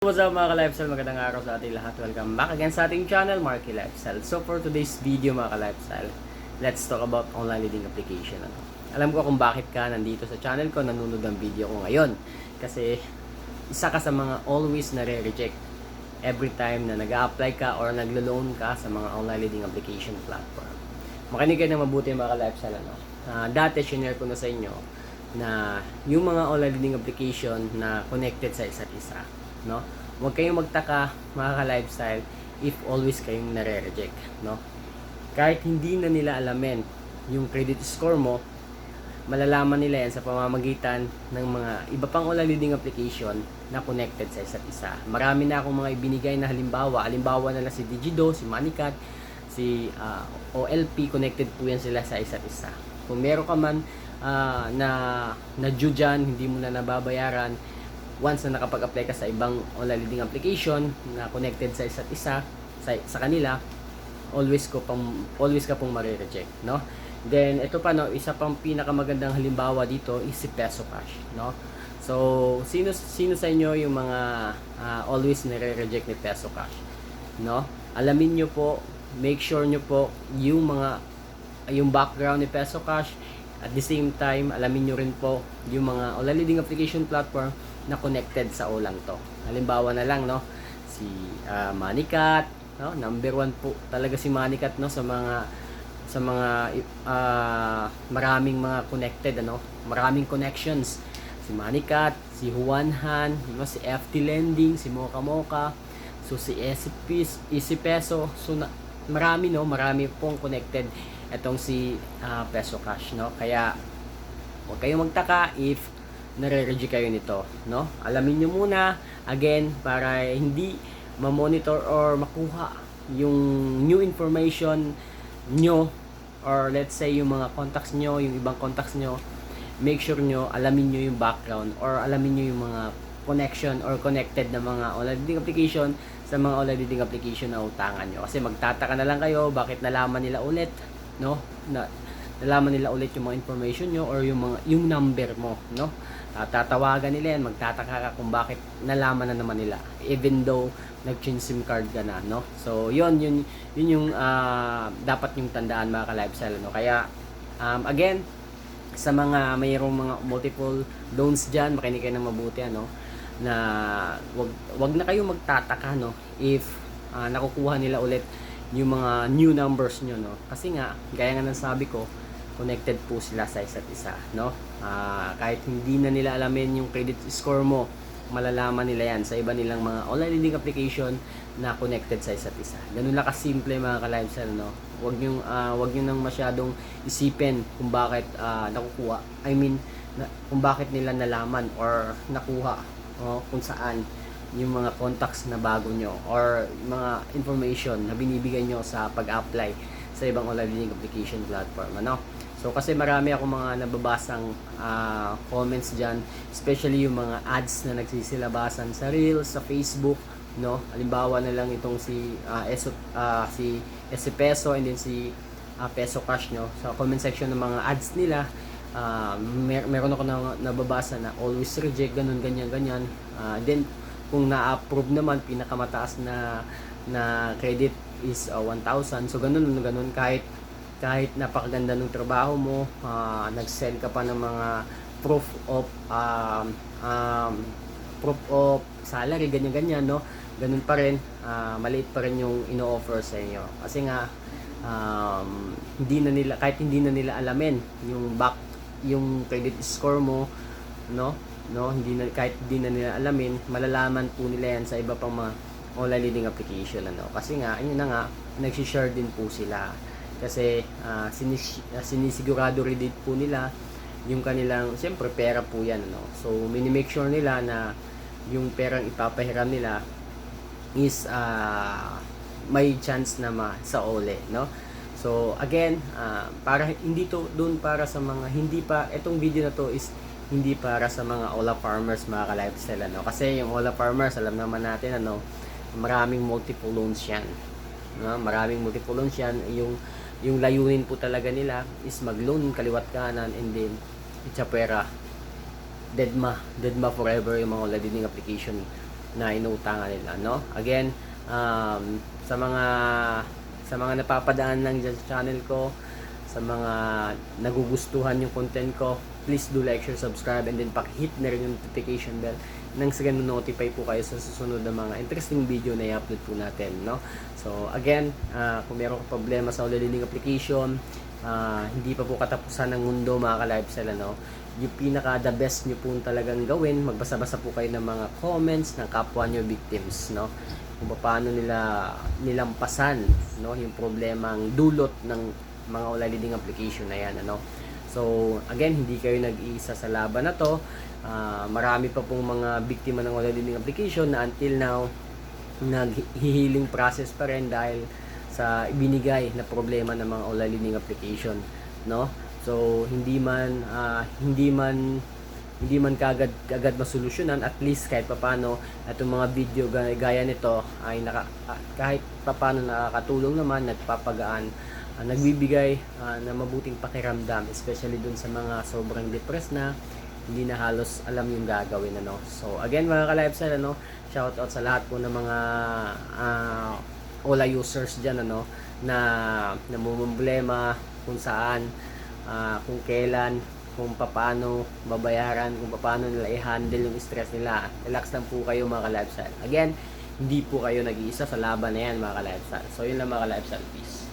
What's up mga ka-lifestyle? Magandang araw sa ating lahat. Welcome back again sa ating channel, Marky Lifestyle. So for today's video mga ka-lifestyle, let's talk about online leading application. Alam ko kung bakit ka nandito sa channel ko, nanonood ng video ko ngayon. Kasi isa ka sa mga always nare-reject every time na nag-a-apply ka or naglo-loan ka sa mga online leading application platform. Makinig kayo ng mabuti mga ka-lifestyle. Dati, shinare ko na sa inyo na yung mga online leading application na connected sa isa't isa. No? Huwag kayong magtaka mga ka-lifestyle if always kayong nare-reject, no? Kahit hindi na nila alamin yung credit score mo, malalaman nila yan sa pamamagitan ng mga iba pang online leading application na connected sa isa't isa. Marami na akong mga ibinigay na halimbawa na lang si Digido, si Manicat, si OLP, connected po yan sila sa isa't isa. Kung meron ka man na due dyan, hindi mo na nababayaran, once na nakapag-apply ka sa ibang online leading application na connected sa isa't isa sa kanila, always ka pong mare-reject, no? Then ito pa, no, isa pang pinakamagandang halimbawa dito is si Peso Cash, no? So sino sa inyo yung mga always nare-reject ni Peso Cash, no? Alamin nyo po, make sure nyo po yung background ni Peso Cash. At the same time, alamin nyo rin po yung mga online leading application platform na connected sa ulang to. Halimbawa na lang, no, si Manicat, no, number 1 po talaga si Manicat, no, sa mga maraming mga connected, maraming connections. Si Manicat, si Juanhan, diba, si FT Lending, si Mocha Mocha, so si Easy Peso, so marami pong connected etong si Peso Cash, no. Kaya huwag kayong magtaka if nare-reject kayo nito, no? Alamin nyo muna, again, para hindi ma-monitor or makuha yung new information nyo, or let's say yung mga contacts nyo, yung ibang contacts nyo, make sure nyo, alamin nyo yung background or alamin nyo yung mga connection or connected na mga online leading application sa mga online leading application na utangan nyo. Kasi magtataka na lang kayo, bakit nalaman nila ulit, no? Nalaman nila ulit yung mga information nyo or yung number mo, no? Tatawagan nila yan, magtataka ka kung bakit nalaman na naman nila even though nag-change SIM card ka na, no? So yun yung dapat yung tandaan mga ka-lifestyle, no? Kaya again, sa mga mayroong mga multiple loans diyan, makinig kayo ng mabuti, ano, na wag na kayo magtataka, no, if nakukuha nila ulit yung mga new numbers nyo, no? Kasi nga, gaya nga ng sabi ko, connected po sila sa isa't isa, no? Kahit hindi na nila alamin yung credit score mo, malalaman nila yan sa iba nilang mga online leading application na connected sa isa't isa. Ganun lang kasimple mga ka-lifestyle, no? Wag nyo nang masyadong isipin kung bakit nakukuha. Kung bakit nila nalaman or nakuha, kung saan yung mga contacts na bago nyo or mga information na binibigay nyo sa pag-apply sa ibang online leading application platform, ano? So kasi marami akong mga nababasang comments dyan, especially yung mga ads na nagsisilabasan sa Reels, sa Facebook, no? Halimbawa na lang itong si Peso and then si Peso Cash, no? Sa comment section ng mga ads nila, meron ako nababasa na always reject, ganun, ganyan. Then kung na-approve naman, pinakamataas na credit is 1,000. So ganun kahit napakaganda ng trabaho mo, nag-send ka pa ng mga proof of salary, ganyan, no? Ganun pa rin, maliit pa rin yung ino-offer sa inyo. Kasi nga kahit hindi na nila alamin yung credit score mo, no, kahit hindi na nila alamin, malalaman po nila yan sa iba pang mga online leading application, ano. Kasi nga, ayun na nga, nag-share din po sila. Kasi sinisigurado rin din po nila yung kanilang, siyempre pera po yan, no. So mini-make sure nila na yung perang ipapahiram nila is may chance na sa-ole, no. So again, para hindi to doon para sa mga itong video na to is hindi para sa mga Ola farmers mga ka-lifestyle, ano. Kasi yung Ola farmers, alam naman natin, ano, maraming multiple loans yan, no? Maraming multiple loans yan. Yung layunin po talaga nila is mag-loan kaliwat kanan and then it's a pera dead ma forever yung mga leading application na inuutangan nila, no? Again, sa mga napapadaan lang dyan sa channel ko, sa mga nagugustuhan yung content ko, please do like, share, subscribe, and then paki-hit na rin yung notification bell nang sa ganun notify po kayo sa susunod na mga interesting video na i-upload po natin, no? So again, kung meron ka problema sa online application, hindi pa po katapusan ng mundo, mga ka-lifestyle, ano? Yung pinaka the best nyo po talagang gawin, magbasa-basa po kayo ng mga comments ng kapwa nyo victims, no? Kung paano nila nilampasan, no, yung problemang dulot ng mga online leading application na yan, ano. So again, hindi kayo nag-iisa sa laban na to. Marami pa pong mga biktima ng online leading application na until now nag-healing process pa rin dahil sa ibinigay na problema ng mga online leading application, no. So hindi man kagad masolusyonan, at least kahit papaano itong mga video gaya nito ay kahit papaano nakakatulong naman, nagpapagaan, nagbibigay na mabuting pakiramdam, especially dun sa mga sobrang depressed na hindi na halos alam yung gagawin, ano. So again, mga ka-lifestyle, ano, shout out sa lahat po ng mga Ola users dyan, ano, na namumblema kung saan, kung kailan, kung paano babayaran, kung paano nila i-handle yung stress nila. Relax lang po kayo, mga ka-lifestyle. Again, hindi po kayo nag-iisa sa laban na yan, mga ka-lifestyle. So yun lang, mga ka-lifestyle. Peace.